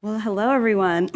Well, hello, everyone.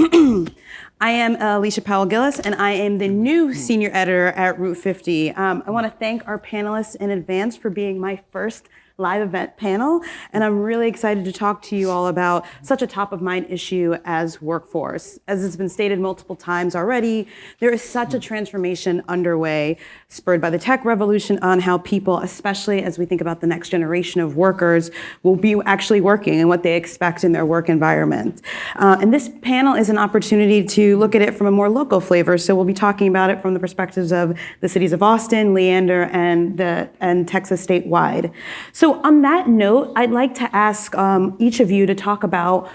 I am Alicia Powell-Gillis, and I am the new senior editor at Route 50. I want to thank our panelists in advance for being my first live event panel, and I'm really excited to talk to you all about such a top-of-mind issue as workforce. As has been stated multiple times already, there is such a transformation underway, spurred by the tech revolution, on how people, especially as we think about the next generation of workers, will be actually working and what they expect in their work environment. And this panel is an opportunity to look at it from a more local flavor. So we'll be talking about it from the perspectives of the cities of Austin, Leander, and Texas statewide. So on that note, I'd like to ask each of you to talk about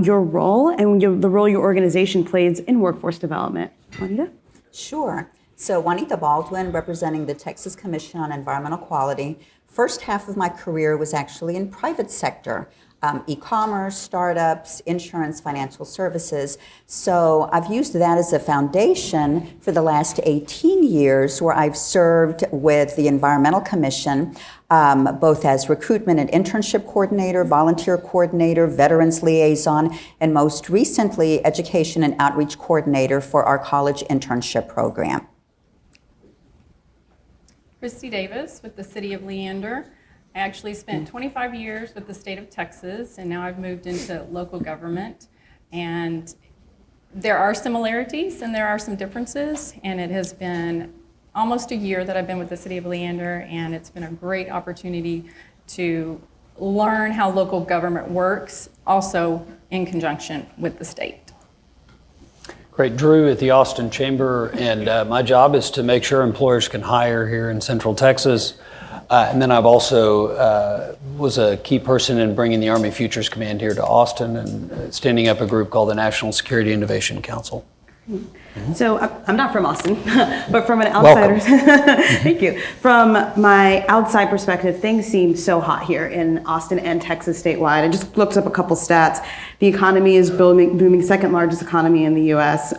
your role and the role your organization plays in workforce development. Juanita? Sure. So Juanita Baldwin, representing the Texas Commission on Environmental Quality. First half of my career was actually in private sector. E-commerce, startups, insurance, financial services. So I've used that as a foundation for the last 18 years where I've served with the Environmental Commission, both as recruitment and internship coordinator, volunteer coordinator, veterans liaison, and most recently, education and outreach coordinator for our college internship program. Christy Davis with the City of Leander. I actually spent 25 years with the state of Texas, and now I've moved into local government. And there are similarities and there are some differences, and it has been almost a year that I've been with the City of Leander, and it's been a great opportunity to learn how local government works, also in conjunction with the state. Great. Drew at the Austin Chamber, and my job is to make sure employers can hire here in Central Texas. And then I've also was a key person in bringing the Army Futures Command here to Austin and standing up a group called the National Security Innovation Council. Mm-hmm. So I'm not from Austin, but from an outsider's, thank you. From my outside perspective, things seem so hot here in Austin and Texas statewide. I just looked up a couple stats. The economy is booming, second largest economy in the U.S.,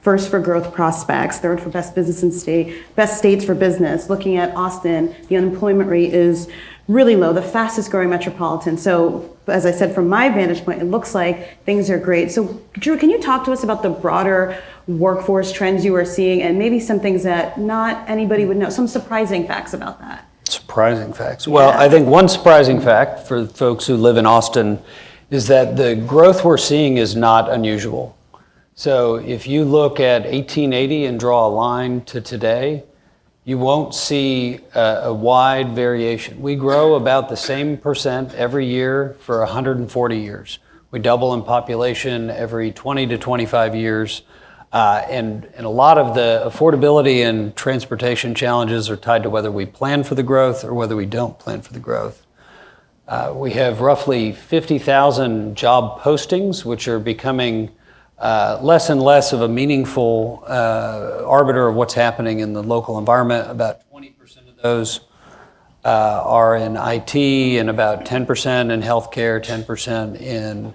first for growth prospects, third for best business in state, best states for business. Looking at Austin, the unemployment rate is really low, the fastest growing metropolitan. So as I said, from my vantage point, it looks like things are great. So Drew, can you talk to us about the broader workforce trends you are seeing and maybe some things that not anybody would know, some surprising facts about that? Surprising facts. Well, I think one surprising fact for folks who live in Austin is that the growth we're seeing is not unusual. So if you look at 1880 and draw a line to today, you won't see a wide variation. We grow about the same percent every year for 140 years. We double in population every 20 to 25 years. And a lot of the affordability and transportation challenges are tied to whether we plan for the growth or whether we don't plan for the growth. We have roughly 50,000 job postings, which are becoming less and less of a meaningful arbiter of what's happening in the local environment. About 20% of those are in IT, and about 10% in healthcare, 10% in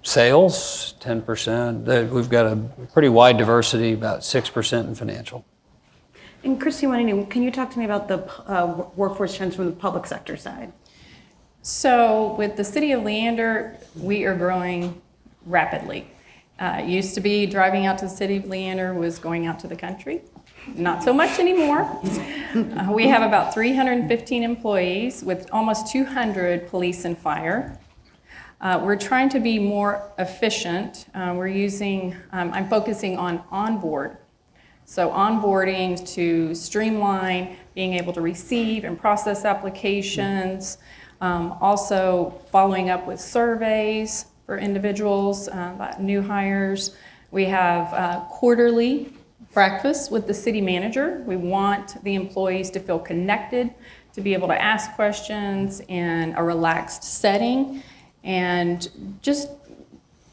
sales, 10%. We've got a pretty wide diversity, about 6% in financial. And Christy, can you talk to me about the workforce trends from the public sector side? So with the City of Leander, we are growing rapidly. It used to be driving out to the City of Leander was going out to the country. Not so much anymore. We have about 315 employees with almost 200 police and fire. We're trying to be more efficient. I'm focusing on onboard. So onboarding to streamline, being able to receive and process applications, also following up with surveys for individuals, new hires. We have quarterly breakfast with the city manager. We want the employees to feel connected, to be able to ask questions in a relaxed setting. And just,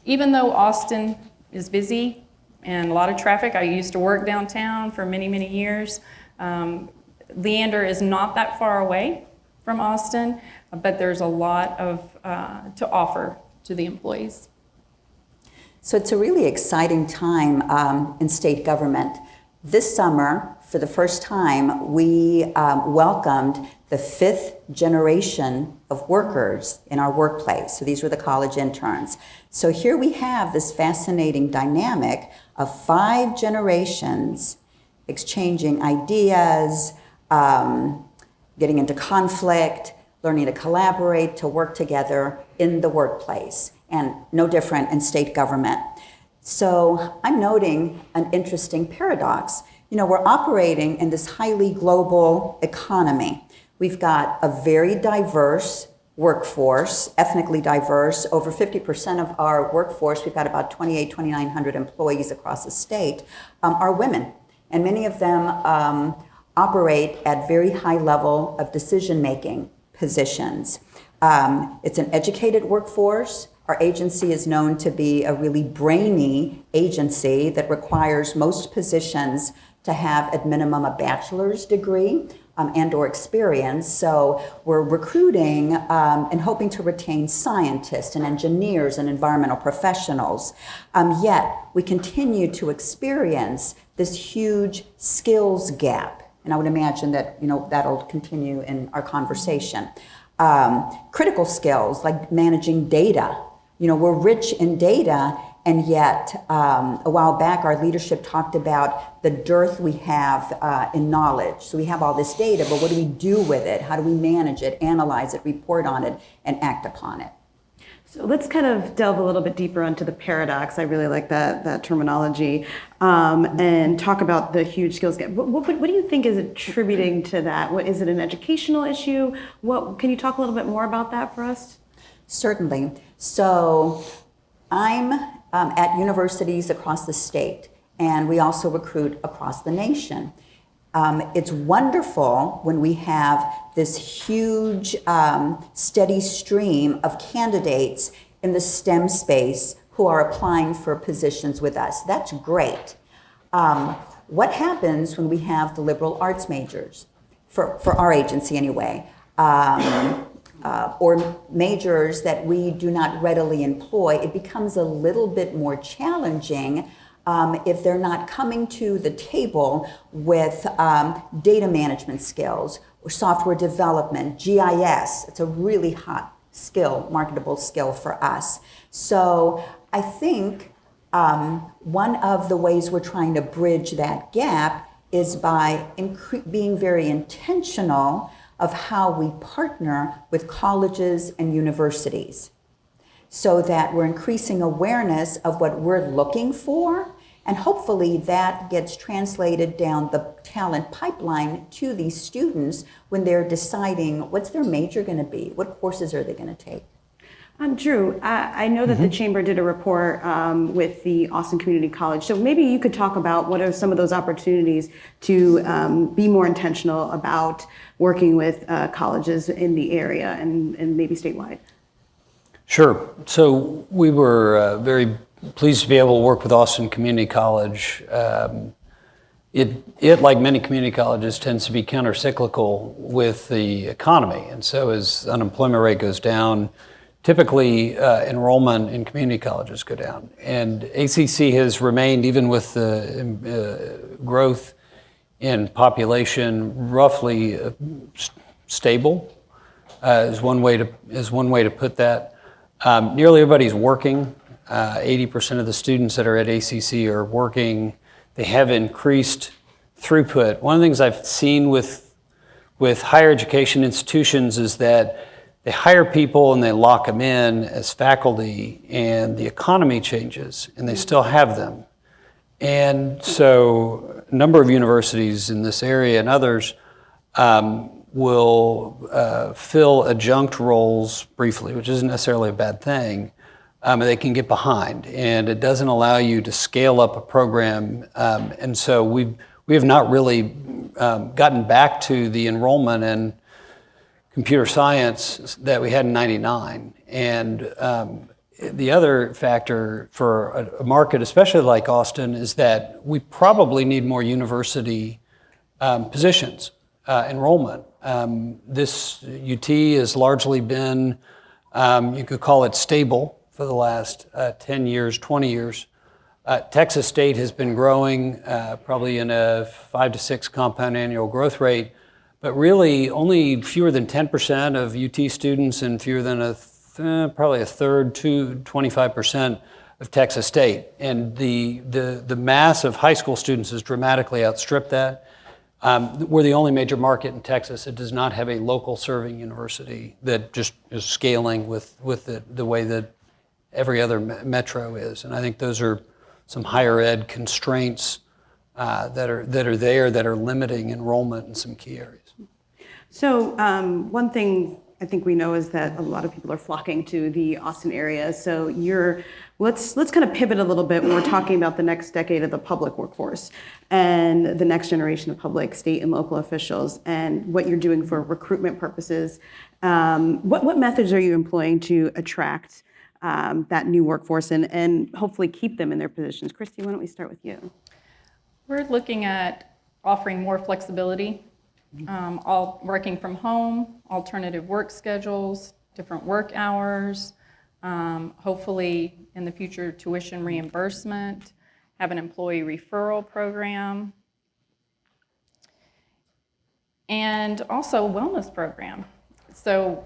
even though Austin is busy and a lot of traffic, I used to work downtown for many, many years. Leander is not that far away from Austin, but there's a lot of to offer to the employees. So it's a really exciting time in state government. This summer, for the first time, we welcomed the 5th generation of workers in our workplace. So these were the college interns. So here we have this fascinating dynamic of 5 generations exchanging ideas, getting into conflict, learning to collaborate, to work together in the workplace, and no different in state government. So I'm noting an interesting paradox. We're operating in this highly global economy. We've got a very diverse workforce, ethnically diverse. Over 50% of our workforce, we've got about 2,900 employees across the state, are women. And many of them operate at very high level of decision-making positions. It's an educated workforce. Our agency is known to be a really brainy agency that requires most positions to have at minimum a bachelor's degree and or experience. So we're recruiting and hoping to retain scientists and engineers and environmental professionals. Yet we continue to experience this huge skills gap. And I would imagine that that'll continue in our conversation. Critical skills like managing data. We're rich in data, and yet a while back our leadership talked about the dearth we have in knowledge. So we have all this data, but what do we do with it? How do we manage it, analyze it, report on it, and act upon it? So let's kind of delve a little bit deeper onto the paradox. I really like that terminology, and talk about the huge skills gap. What do you think is attributing to that? Is it an educational issue? Can you talk a little bit more about that for us? Certainly. So I'm at universities across the state, and we also recruit across the nation. It's wonderful when we have this huge, steady stream of candidates in the STEM space who are applying for positions with us. That's great. What happens when we have the liberal arts majors, for our agency anyway, or majors that we do not readily employ? It becomes a little bit more challenging if they're not coming to the table with data management skills or software development, GIS. It's a really hot skill, marketable skill for us. So I think one of the ways we're trying to bridge that gap is by being very intentional of how we partner with colleges and universities, so that we're increasing awareness of what we're looking for, and hopefully that gets translated down the talent pipeline to these students when they're deciding what's their major going to be, what courses are they going to take. Drew, I know that the Chamber did a report with the Austin Community College, so maybe you could talk about what are some of those opportunities to be more intentional about working with colleges in the area and maybe statewide. Sure. So we were very pleased to be able to work with Austin Community College. It, like many community colleges, tends to be counter-cyclical with the economy. And so as unemployment rate goes down, typically enrollment in community colleges go down. And ACC has remained, even with the growth in population, roughly stable, is one way to put that. Nearly everybody's working. 80% of the students that are at ACC are working. They have increased throughput. One of the things I've seen with higher education institutions is that they hire people and they lock them in as faculty, and the economy changes and they still have them. And so a number of universities in this area and others will fill adjunct roles briefly, which isn't necessarily a bad thing. They can get behind, and it doesn't allow you to scale up a program. And so we have not really gotten back to the enrollment in computer science that we had in '99. And the other factor for a market, especially like Austin, is that we probably need more university positions, enrollment. This UT has largely been, you could call it stable for the last 10 years, 20 years. Texas State has been growing probably in a 5 to 6 compound annual growth rate, But really, only fewer than 10% of UT students and fewer than probably a third to 25% of Texas State. And the mass of high school students has dramatically outstripped that. We're the only major market in Texas that does not have a local serving university that just is scaling with the way that every other metro is. And I think those are some higher ed constraints that are there that are limiting enrollment in some key areas. So one thing I think we know is that a lot of people are flocking to the Austin area. So let's kind of pivot a little bit when we're talking about the next decade of the public workforce and the next generation of public, state, and local officials and what you're doing for recruitment purposes. What methods are you employing to attract that new workforce and hopefully keep them in their positions? Christy, why don't we start with you? We're looking at offering more flexibility, all working from home, alternative work schedules, different work hours, hopefully in the future tuition reimbursement, have an employee referral program, and also a wellness program. So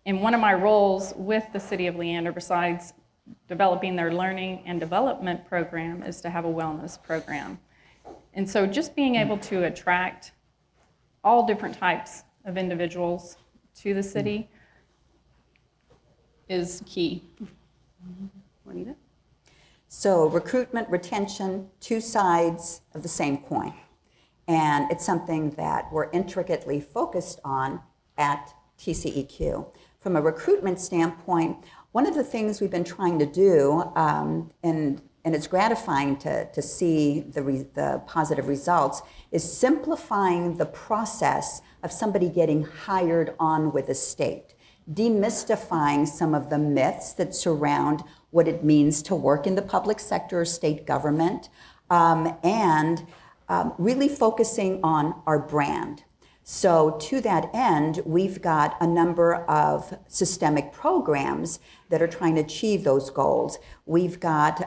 in one of my roles with the City of Leander, besides developing their learning and development program, is to have a wellness program. And so just being able to attract all different types of individuals to the city is key. Juanita? So recruitment, retention, two sides of the same coin. And it's something that we're intricately focused on at TCEQ. From a recruitment standpoint, one of the things we've been trying to do, and it's gratifying to see the positive results, is simplifying the process of somebody getting hired on with a state, demystifying some of the myths that surround what it means to work in the public sector or state government, and really focusing on our brand. So to that end, we've got a number of systemic programs that are trying to achieve those goals. We've got,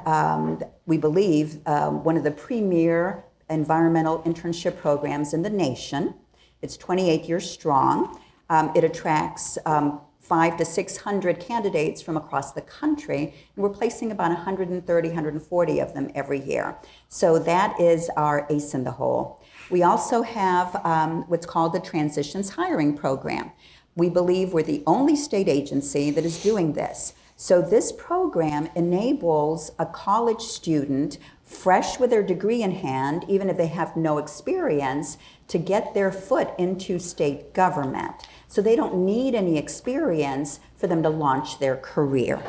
we believe, one of the premier environmental internship programs in the nation. It's 28 years strong. It attracts 500 to 600 candidates from across the country, and we're placing about 130, 140 of them every year. So that is our ace in the hole. We also have what's called the Transitions Hiring Program. We believe we're the only state agency that is doing this. So this program enables a college student, fresh with their degree in hand, even if they have no experience, to get their foot into state government. So they don't need any experience for them to launch their career.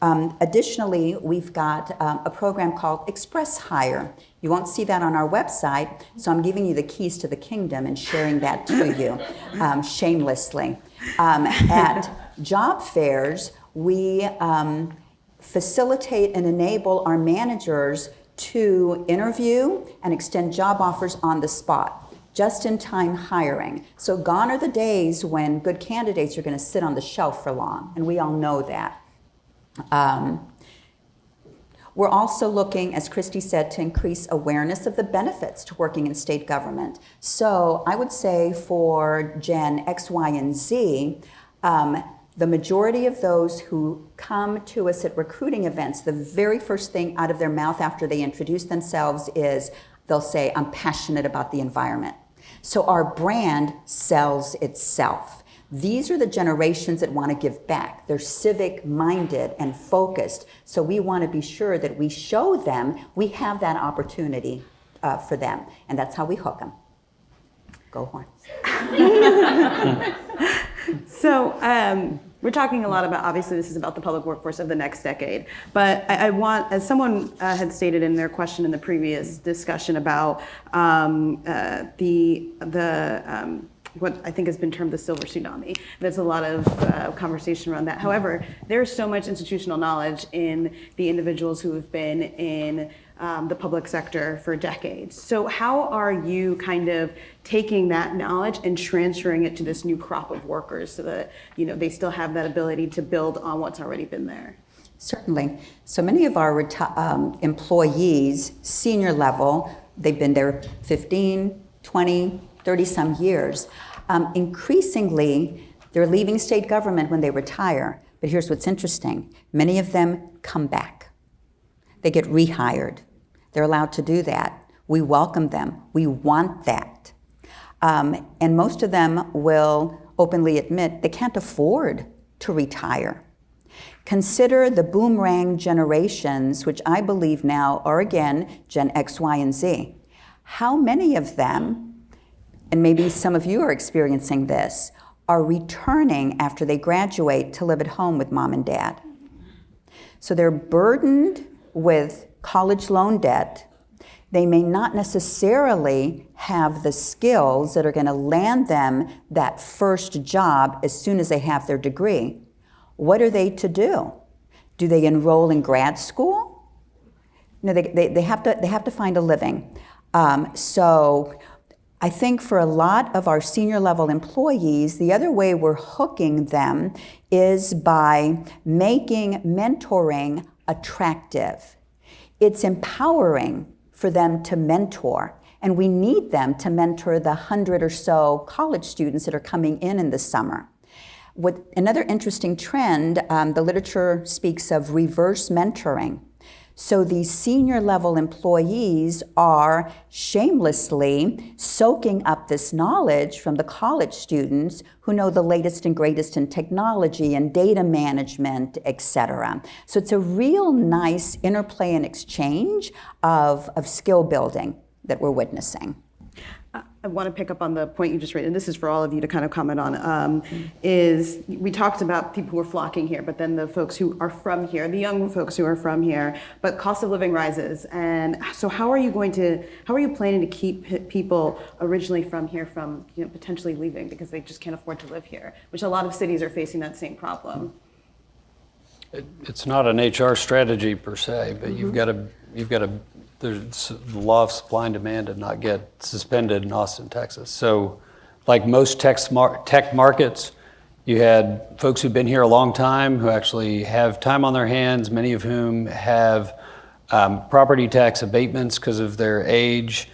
Additionally, we've got a program called Express Hire. You won't see that on our website, so I'm giving you the keys to the kingdom and sharing that to you shamelessly. At job fairs, we facilitate and enable our managers to interview and extend job offers on the spot, just-in-time hiring. So gone are the days when good candidates are going to sit on the shelf for long, and we all know that. We're also looking, as Christy said, to increase awareness of the benefits to working in state government. So I would say for Gen X, Y, and Z, the majority of those who come to us at recruiting events, the very first thing out of their mouth after they introduce themselves is they'll say, "I'm passionate about the environment." So our brand sells itself. These are the generations that want to give back. They're civic-minded and focused. So we want to be sure that we show them we have that opportunity for them. And that's how we hook them. Go Horns. So we're talking a lot about, obviously this is about the public workforce of the next decade, but I want, as someone had stated in their question in the previous discussion about what I think has been termed the Silver Tsunami. There's a lot of conversation around that. However, there's so much institutional knowledge in the individuals who have been in the public sector for decades. So how are you kind of taking that knowledge and transferring it to this new crop of workers so that they still have that ability to build on what's already been there? Certainly. So many of our employees, senior level, they've been there 15, 20, 30-some years. Increasingly, they're leaving state government when they retire. But here's what's interesting. Many of them come back. They get rehired. They're allowed to do that. We welcome them. We want that. And most of them will openly admit they can't afford to retire. Consider the boomerang generations, which I believe now are again Gen X, Y, and Z. How many of them, and maybe some of you are experiencing this, are returning after they graduate to live at home with mom and dad? So they're burdened with college loan debt. They may not necessarily have the skills that are going to land them that first job as soon as they have their degree. What are they to do? Do they enroll in grad school? No, they have to find a living. So I think for a lot of our senior level employees, the other way we're hooking them is by making mentoring attractive. It's empowering for them to mentor, and we need them to mentor the 100 or so college students that are coming in the summer. Another interesting trend, the literature speaks of reverse mentoring. So these senior level employees are shamelessly soaking up this knowledge from the college students who know the latest and greatest in technology and data management, et cetera. So it's a real nice interplay and exchange of skill building that we're witnessing. I want to pick up on the point you just raised, and this is for all of you to kind of comment on, is we talked about people who are flocking here, but then the folks who are from here, the young folks who are from here, but cost of living rises. And so how are you planning to keep people originally from here from potentially leaving because they just can't afford to live here, which a lot of cities are facing that same problem? It's not an HR strategy per se, but you've got to. There's the law of supply and demand did not get suspended in Austin, Texas. So, like most tech markets, you had folks who've been here a long time who actually have time on their hands. Many of whom have property tax abatements because of their age,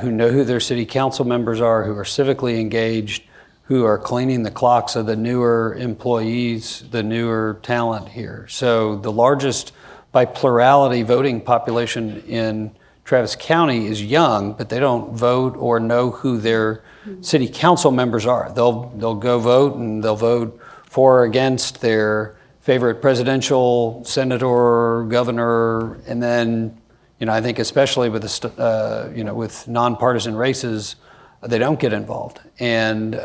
who know who their city council members are, who are civically engaged, who are cleaning the clocks of the newer employees, the newer talent here. So the largest, by plurality, voting population in Travis County is young, but they don't vote or know who their city council members are. They'll go vote, and they'll vote for or against their favorite presidential, senator, governor, and then, I think especially with with nonpartisan races, they don't get involved. And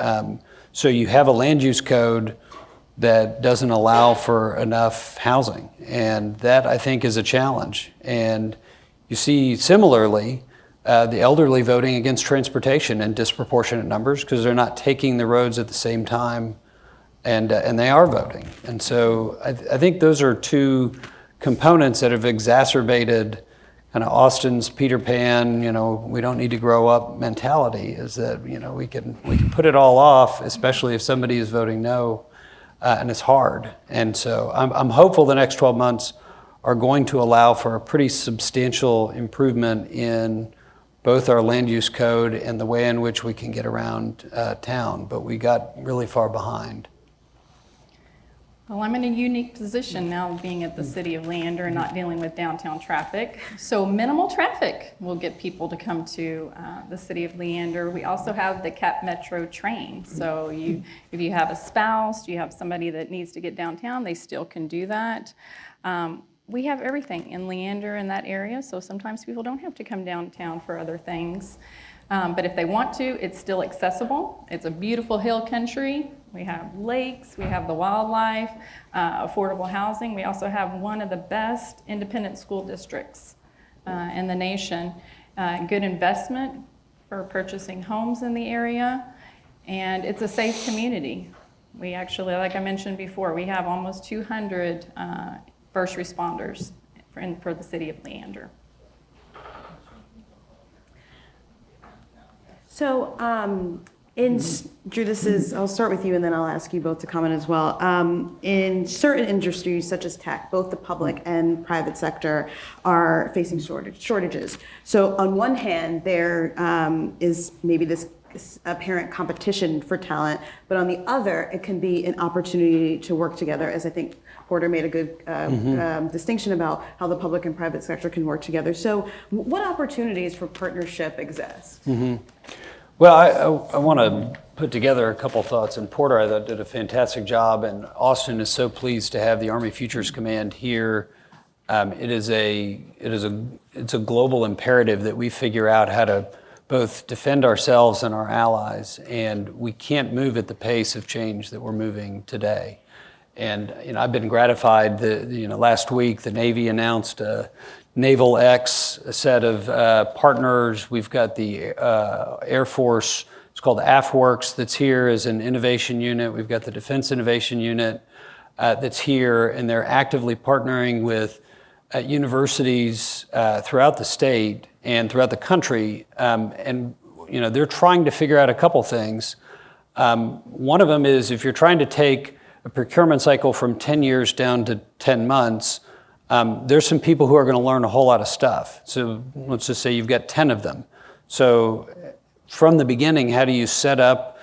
so you have a land use code that doesn't allow for enough housing. And that, I think, is a challenge. And you see, similarly, the elderly voting against transportation in disproportionate numbers because they're not taking the roads at the same time, and they are voting. And so I think those are two components that have exacerbated kind of Austin's Peter Pan, we don't need to grow up mentality, is that, we can put it all off, especially if somebody is voting no. And it's hard. And so I'm hopeful the next 12 months are going to allow for a pretty substantial improvement in both our land use code and the way in which we can get around town. But we got really far behind. Well, I'm in a unique position now being at the city of Leander and not dealing with downtown traffic. So minimal traffic will get people to come to the city of Leander. We also have the CAP Metro train. So if you have a spouse, you have somebody that needs to get downtown, they still can do that. We have everything in Leander in that area. So sometimes people don't have to come downtown for other things. But if they want to, it's still accessible. It's a beautiful hill country. We have lakes, we have the wildlife, affordable housing. We also have one of the best independent school districts in the nation. Good investment for purchasing homes in the area, and it's a safe community. We actually, like I mentioned before, we have almost 200 first responders for the city of Leander. So, Drew, I'll start with you and then I'll ask you both to comment as well. In certain industries, such as tech, both the public and private sector are facing shortages. So on one hand, there is maybe this apparent competition for talent, but on the other, it can be an opportunity to work together, as I think Porter made a good distinction about how the public and private sector can work together. So what opportunities for partnership exist? Well, I want to put together a couple thoughts, and Porter, I thought, did a fantastic job, and Austin is so pleased to have the Army Futures Command here. It's a global imperative that we figure out how to both defend ourselves and our allies, and we can't move at the pace of change that we're moving today. And I've been gratified that last week the Navy announced a Naval X, a set of partners. We've got the Air Force. It's called AFWorks that's here as an innovation unit. We've got the Defense Innovation Unit that's here, and they're actively partnering with universities throughout the state and throughout the country. And they're trying to figure out a couple things. One of them is if you're trying to take a procurement cycle from 10 years down to 10 months, there's some people who are going to learn a whole lot of stuff. So let's just say you've got 10 of them. So from the beginning, how do you set up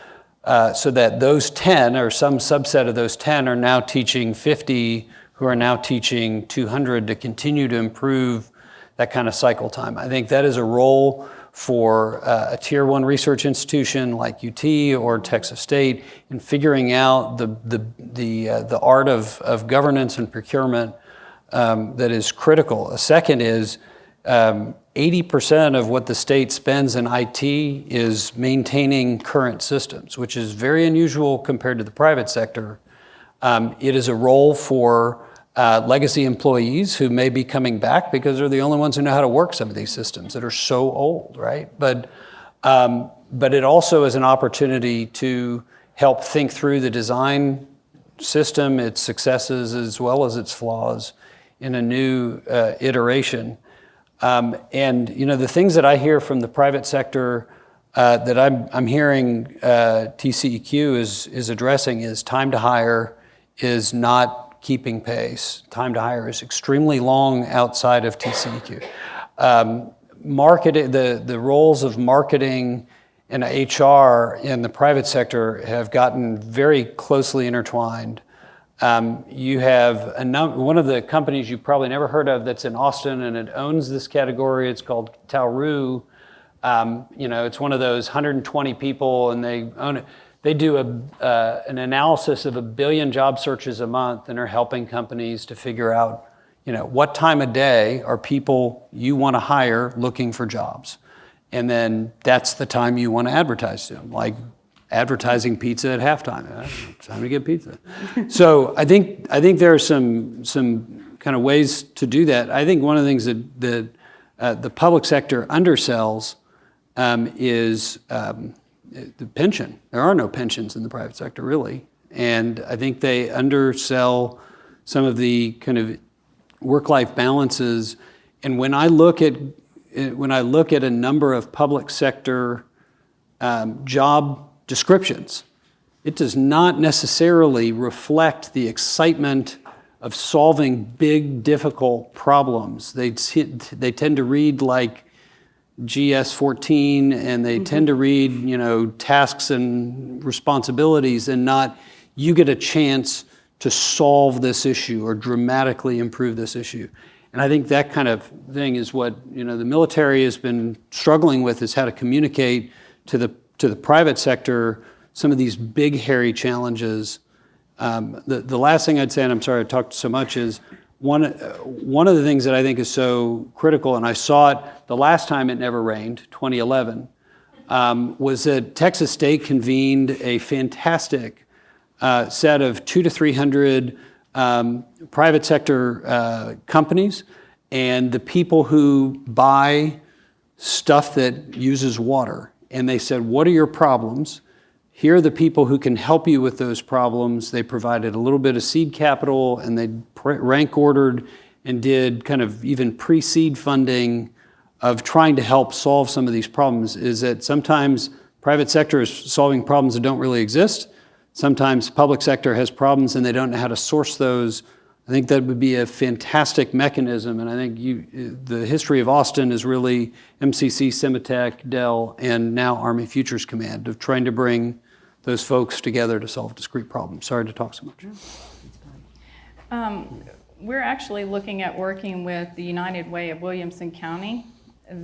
so that those 10 or some subset of those 10 are now teaching 50, who are now teaching 200 to continue to improve that kind of cycle time? I think that is a role for a tier 1 research institution like UT or Texas State in figuring out the art of governance and procurement that is critical. A second is 80% of what the state spends in IT is maintaining current systems, which is very unusual compared to the private sector. It is a role for legacy employees who may be coming back because they're the only ones who know how to work some of these systems that are so old, right? But it also is an opportunity to help think through the design system, its successes as well as its flaws in a new iteration. And the things that I hear from the private sector that I'm hearing TCEQ is addressing is time to hire is not keeping pace. Time to hire is extremely long outside of TCEQ. Marketing, the roles of marketing and HR in the private sector have gotten very closely intertwined. You have one of the companies you probably never heard of that's in Austin, and it owns this category. It's called Tauru. It's one of those 120 people, and they own it. They do an analysis of 1 billion job searches a month and are helping companies to figure out, what time of day are people you want to hire looking for jobs. And then that's the time you want to advertise to them, like advertising pizza at halftime. Time to get pizza. So I think there are some kind of ways to do that. I think one of the things that the public sector undersells is the pension. There are no pensions in the private sector, really. And I think they undersell some of the kind of work-life balances. And when I look at a number of public sector job descriptions, it does not necessarily reflect the excitement of solving big, difficult problems. They tend to read like GS-14, and they tend to read, tasks and responsibilities, and not, you get a chance to solve this issue or dramatically improve this issue. And I think that kind of thing is what, the military has been struggling with, is how to communicate to the private sector some of these big, hairy challenges. The last thing I'd say, and I'm sorry I talked so much, is one of the things that I think is so critical, and I saw it the last time it never rained, 2011, was that Texas State convened a fantastic set of 200 to 300 private sector companies and the people who buy stuff that uses water. And they said, what are your problems? Here are the people who can help you with those problems. They provided a little bit of seed capital, and they rank ordered and did kind of even pre-seed funding of trying to help solve some of these problems. Is that sometimes private sector is solving problems that don't really exist. Sometimes public sector has problems and they don't know how to source those I think that would be a fantastic mechanism, and I think the history of Austin is really MCC, Cimatech, Dell, and now Army Futures Command of trying to bring those folks together to solve discrete problems. Sorry to talk so much. We're actually looking at working with the United Way of Williamson County.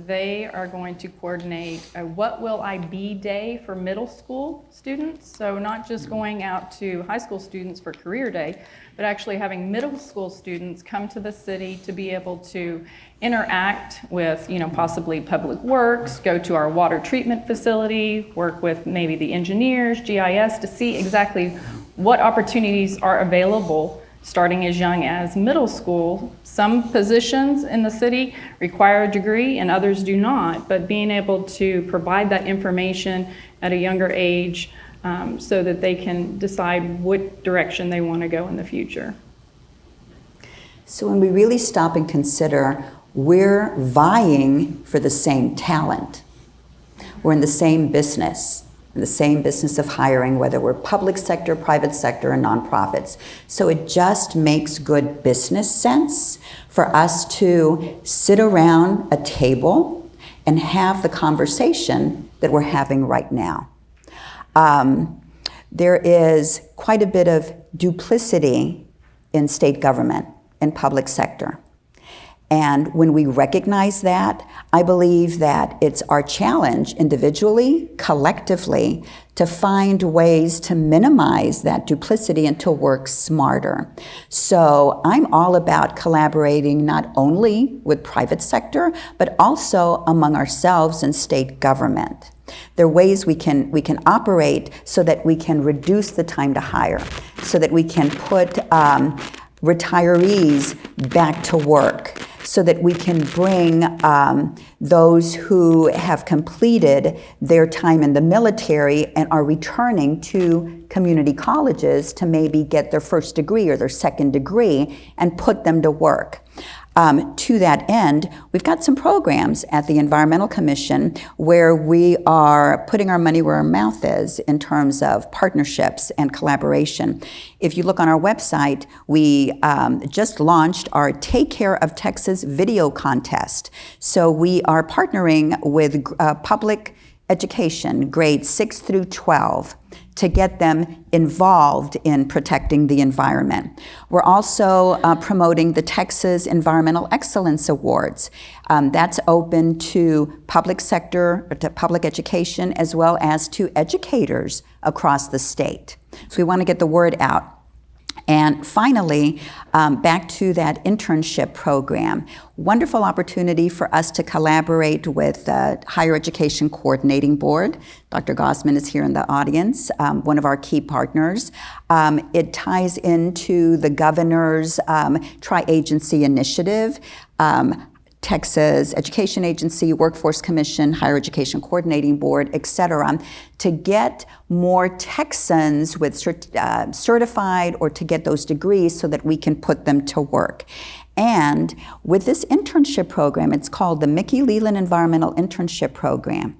They are going to coordinate a What Will I Be Day for middle school students. So not just going out to high school students for career day, but actually having middle school students come to the city to be able to interact with, possibly public works, go to our water treatment facility, work with maybe the engineers, GIS, to see exactly what opportunities are available starting as young as middle school. Some positions in the city require a degree and others do not, but being able to provide that information at a younger age so that they can decide what direction they want to go in the future. So when we really stop and consider, we're vying for the same talent. We're in the same business. The same business of hiring, whether we're public sector, private sector, and nonprofits. So it just makes good business sense for us to sit around a table and have the conversation that we're having right now. There is quite a bit of duplicity in state government and public sector. And when we recognize that, I believe that it's our challenge individually, collectively, to find ways to minimize that duplicity and to work smarter. So I'm all about collaborating not only with private sector, but also among ourselves and state government. There are ways we can operate so that we can reduce the time to hire, so that we can put retirees back to work, so that we can bring those who have completed their time in the military and are returning to community colleges to maybe get their first degree or their second degree and put them to work. To that end, we've got some programs at the Environmental Commission where we are putting our money where our mouth is in terms of partnerships and collaboration. If you look on our website, we just launched our Take Care of Texas video contest. So we are partnering with public education, grades 6 through 12, to get them involved in protecting the environment. We're also promoting the Texas Environmental Excellence Awards. That's open to public sector, to public education, as well as to educators across the state. So we want to get the word out. And finally, back to that internship program. Wonderful opportunity for us to collaborate with the Higher Education Coordinating Board. Dr. Gosman is here in the audience, one of our key partners. It ties into the governor's tri-agency initiative, Texas Education Agency, Workforce Commission, Higher Education Coordinating Board, et cetera, to get more Texans with certified or to get those degrees so that we can put them to work. And with this internship program, it's called the Mickey Leland Environmental Internship Program.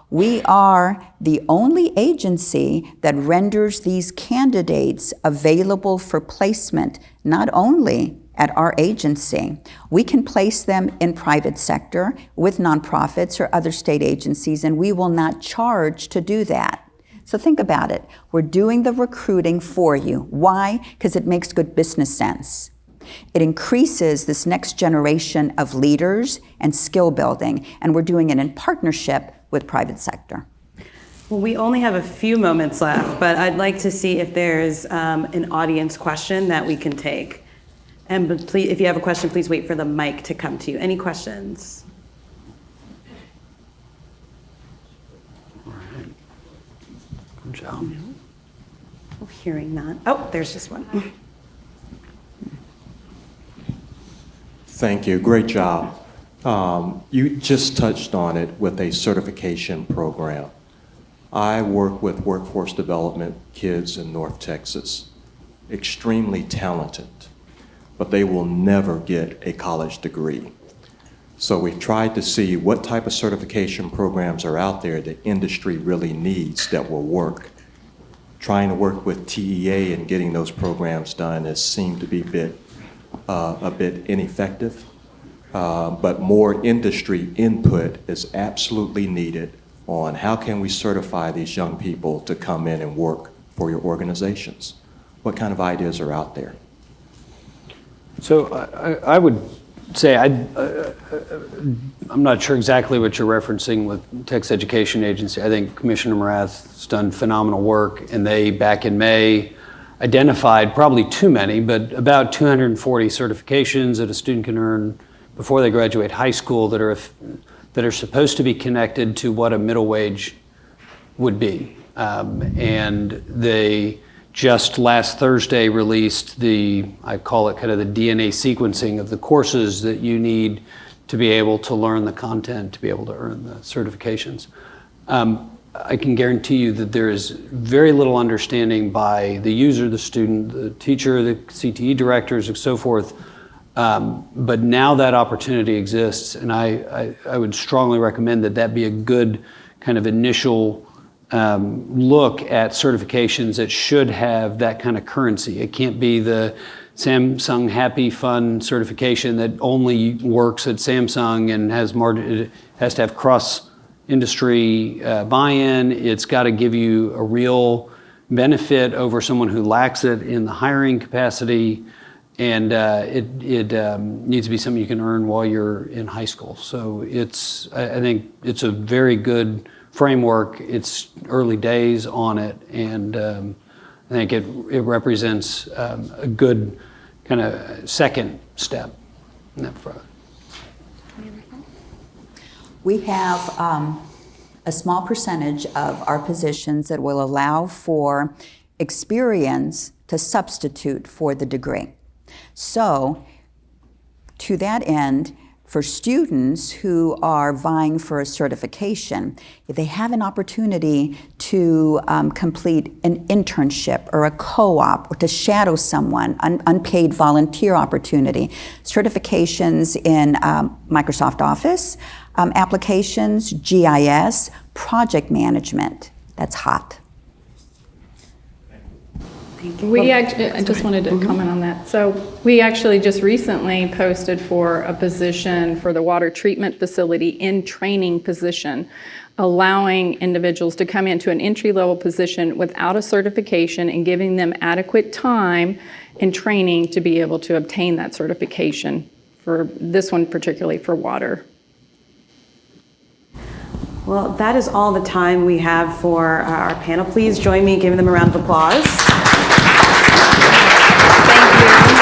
We are the only agency that renders these candidates available for placement, not only at our agency. We can place them in private sector with nonprofits or other state agencies, and we will not charge to do that. So think about it. We're doing the recruiting for you. Why? Because it makes good business sense. It increases this next generation of leaders and skill building, and we're doing it in partnership with private sector. Well, we only have a few moments left, but I'd like to see if there's an audience question that we can take. And please, if you have a question, please wait for the mic to come to you. Any questions? All right. Good job. Oh, hearing none. Oh, there's just one. Thank you. Great job. You just touched on it with a certification program. I work with workforce development kids in North Texas, extremely talented, but they will never get a college degree. So we've tried to see what type of certification programs are out there that industry really needs that will work. Trying to work with TEA and getting those programs done has seemed to be a bit a bit ineffective, but more industry input is absolutely needed on how can we certify these young people to come in and work for your organizations. What kind of ideas are out there? So I would say I'm not sure exactly what you're referencing with Texas Education Agency. I think Commissioner Morath's done phenomenal work, and they, back in May, identified probably too many, but about 240 certifications that a student can earn before they graduate high school that are supposed to be connected to what a middle wage would be. And they just last Thursday released I call it kind of the DNA sequencing of the courses that you need to be able to learn the content, to be able to earn the certifications. I can guarantee you that there is very little understanding by the user, the student, the teacher, the CTE directors, and so forth. But now that opportunity exists, and I would strongly recommend that be a good kind of initial look at certifications that should have that kind of currency. It can't be the Samsung Happy Fun certification that only works at Samsung and it has to have cross-industry buy-in. It's got to give you a real benefit over someone who lacks it in the hiring capacity, and it needs to be something you can earn while you're in high school. So I think it's a very good framework. It's early days on it, and I think it represents a good kind of second step in that front. We have a small percentage of our positions that will allow for experience to substitute for the degree. So, to that end, for students who are vying for a certification, if they have an opportunity to complete an internship or a co-op or to shadow someone, unpaid volunteer opportunity, certifications in Microsoft Office, applications, GIS, project management, that's hot. I just wanted to comment on that. So we actually just recently posted for a position for the water treatment facility in training position, allowing individuals to come into an entry-level position without a certification and giving them adequate time in training to be able to obtain that certification, for this one particularly for water. Well, that is all the time we have for our panel. Please join me in giving them a round of applause. Thank you.